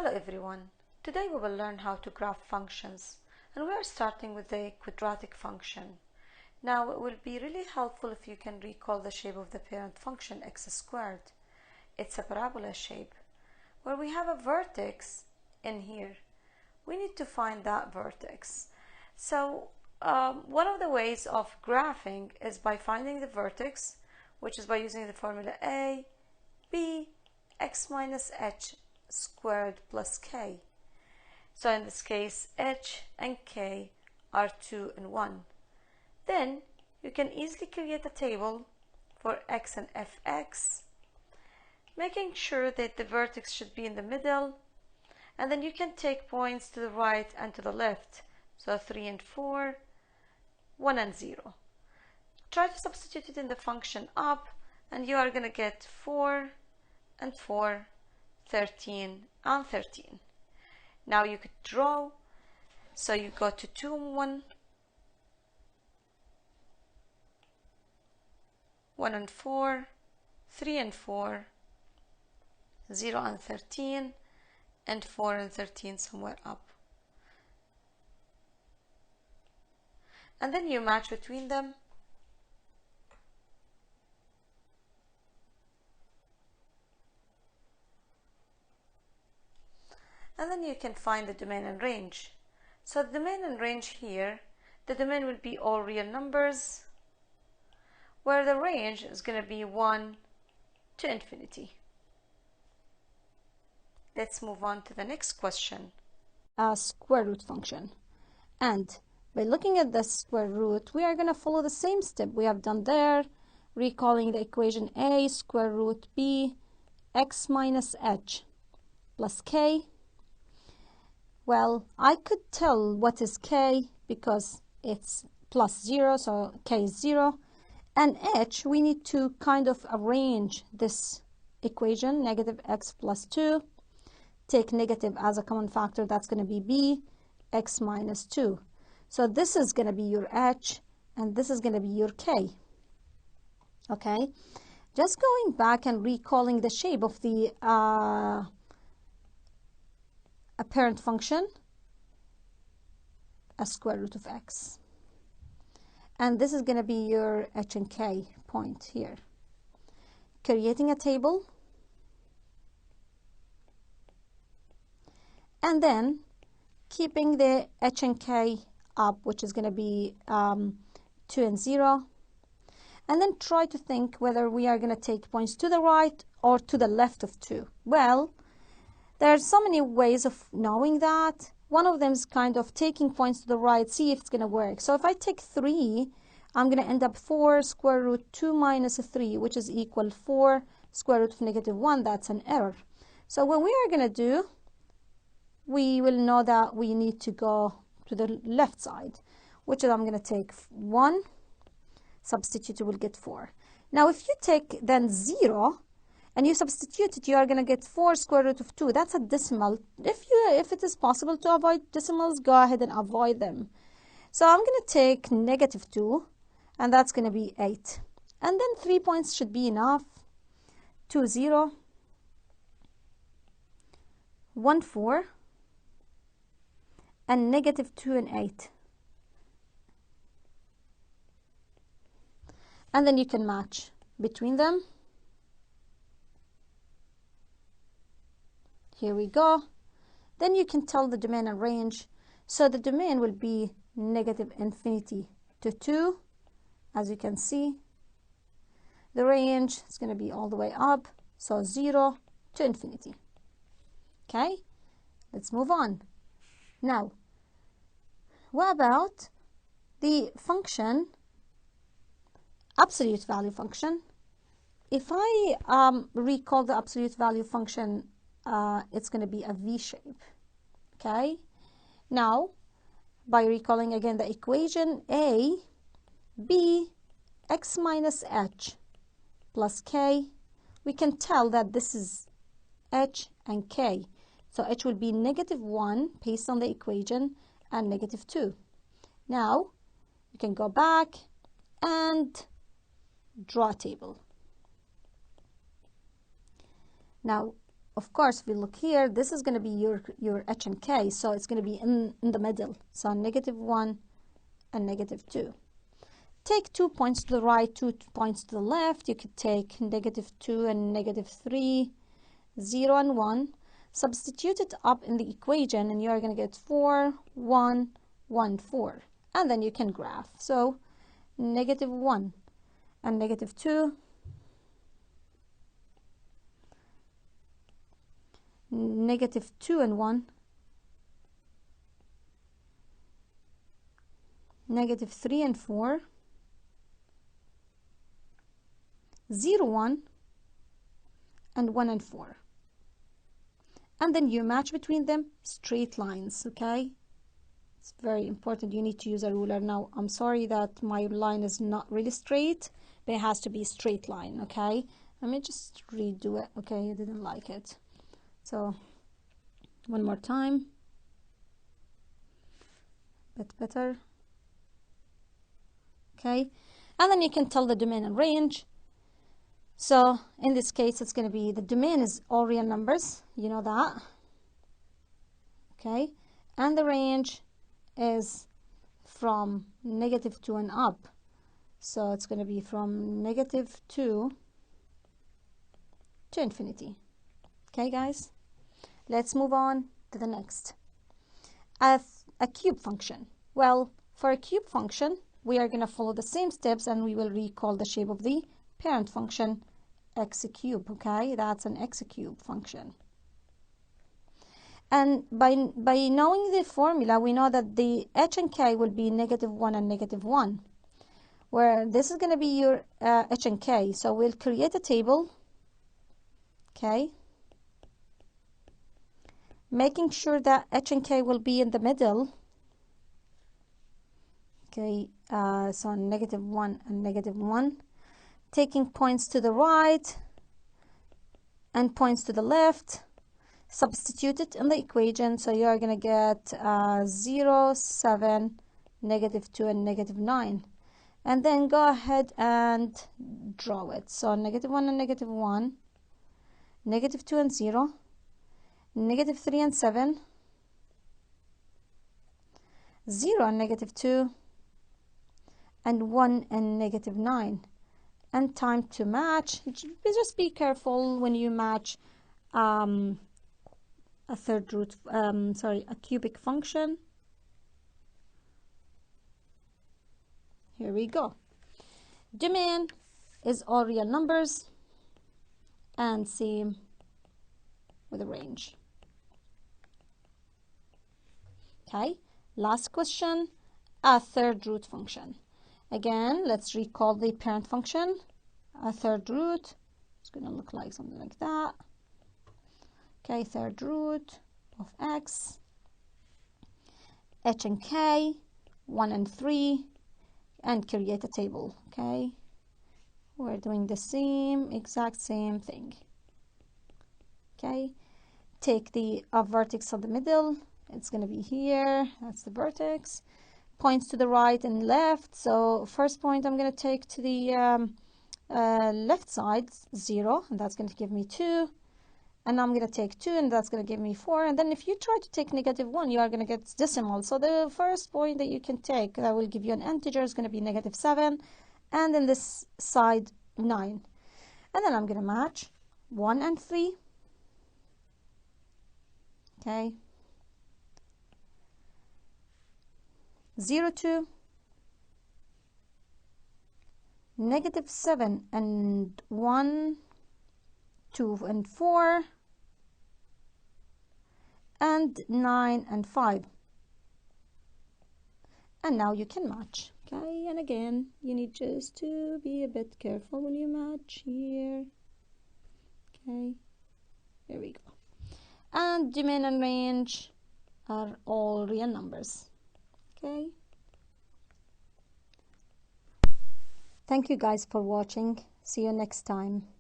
Hello everyone. Today we will learn how to graph functions, and we are starting with the quadratic function. Now it will be really helpful if you can recall the shape of the parent function x squared. It's a parabola shape where we have a vertex in here. We need to find that vertex. So one of the ways of graphing is by finding the vertex, which is by using the formula a, b, x minus h squared plus k. So in this case, h and k are 2 and 1. Then you can easily create a table for x and fx, making sure that the vertex should be in the middle, and then you can take points to the right and to the left. So 3 and 4, 1 and 0. Try to substitute it in the function up, and you are going to get 4 and 4, 13 and 13. Now you could draw, so you go to 2 and 1, 1 and 4, 3 and 4, 0 and 13, and 4 and 13 somewhere up. And then you match between them. And then you can find the domain and range. So the domain and range here, the domain will be all real numbers, where the range is going to be 1 to infinity. Let's move on to the next question. A square root function. And by looking at the square root, we are going to follow the same step we have done there, recalling the equation a square root b x minus h plus k. Well, I could tell what is k because it's plus 0, so k is 0. And h, we need to kind of arrange this equation, negative x plus 2. Take negative as a common factor, that's going to be b, x minus 2. So this is going to be your h, and this is going to be your k. Okay, just going back and recalling the shape of the apparent function, a square root of x. And this is going to be your h and k point here. Creating a table, and then keeping the h and k up, which is going to be 2 and 0. And then try to think whether we are going to take points to the right or to the left of 2. Well, there are so many ways of knowing that. One of them is kind of taking points to the right, see if it's going to work. So if I take 3, I'm going to end up 4 square root 2 minus 3, which is equal 4 square root of negative 1. That's an error. So what we are going to do, we will know that we need to go to the left side, which is I'm going to take 1, substitute, you will get 4. Now if you take then 0, and you substitute it, you are going to get 4 square root of 2. That's a decimal. If it is possible to avoid decimals, go ahead and avoid them. So I'm going to take negative 2, and that's going to be 8. And then 3 points should be enough. 2, 0, 1, 4, and negative 2 and 8. And then you can match between them. Here we go. Then you can tell the domain and range. So the domain will be negative infinity to 2, as you can see. The range is going to be all the way up, so 0 to infinity. Okay, let's move on. Now, what about the function, absolute value function? If I recall the absolute value function, it's going to be a V shape. Okay, now by recalling again the equation a, b, x minus h plus k, we can tell that this is h and k. So h will be negative 1 based on the equation and negative 2. Now you can go back and draw a table. Now of course, if we look here, this is going to be your h and k, so it's going to be in the middle. So -1 and -2. Take 2 points to the right, 2 points to the left. You could take -2 and -3, 0 and 1. Substitute it up in the equation, and you are going to get 4, 1, 1, 4. And then you can graph. So -1 and -2, -2 and 1, -3 and 4, 0, 1, and 1 and 4. And then you match between them straight lines, okay? It's very important. You need to use a ruler. Now, I'm sorry that my line is not really straight, but it has to be a straight line, okay? Let me just redo it, okay? I didn't like it. So, one more time. Bit better. Okay? And then you can tell the domain and range. So, in this case, it's going to be, the domain is all real numbers. You know that. Okay? And the range is from -2 and up. So it's going to be from -2 to infinity. Okay, guys? Let's move on to the next. A cube function. Well, for a cube function, we are going to follow the same steps, and we will recall the shape of the parent function, x cube. Okay? That's an x cube function. And by knowing the formula, we know that the h and k will be -1 and -1, where this is going to be your h and k. So we'll create a table, okay, making sure that h and k will be in the middle, okay, so -1 and -1, taking points to the right and points to the left. Substitute it in the equation, so you are going to get 0, 7, -2, and -9. And then go ahead and draw it. So -1 and -1, -2 and 0, -3 and 7, 0 and -2, and 1 and -9. And time to match. Just be careful when you match a third root, a cubic function. Here we go. Domain is all real numbers, and same with the range. Okay, last question, a third root function. Again, let's recall the parent function. A third root, it's going to look like something like that. Okay, third root of x, h and k, 1 and 3, and create a table, okay? We're doing the exact same thing. Okay, take the vertex of the middle. It's going to be here. That's the vertex. Points to the right and left. So first point I'm going to take to the left side, 0, and that's going to give me 2. And I'm going to take 2, and that's going to give me 4. And then if you try to take -1, you are going to get decimal. So the first point that you can take that will give you an integer is going to be -7. And then this side, 9. And then I'm going to match 1 and 3. Okay. 0, 2. -7 and 1, 2 and 4. And 9 and 5. And now you can match. Okay, and again, you need just to be a bit careful when you match here. Okay, there we go. And domain and range are all real numbers. Okay. Thank you guys for watching. See you next time.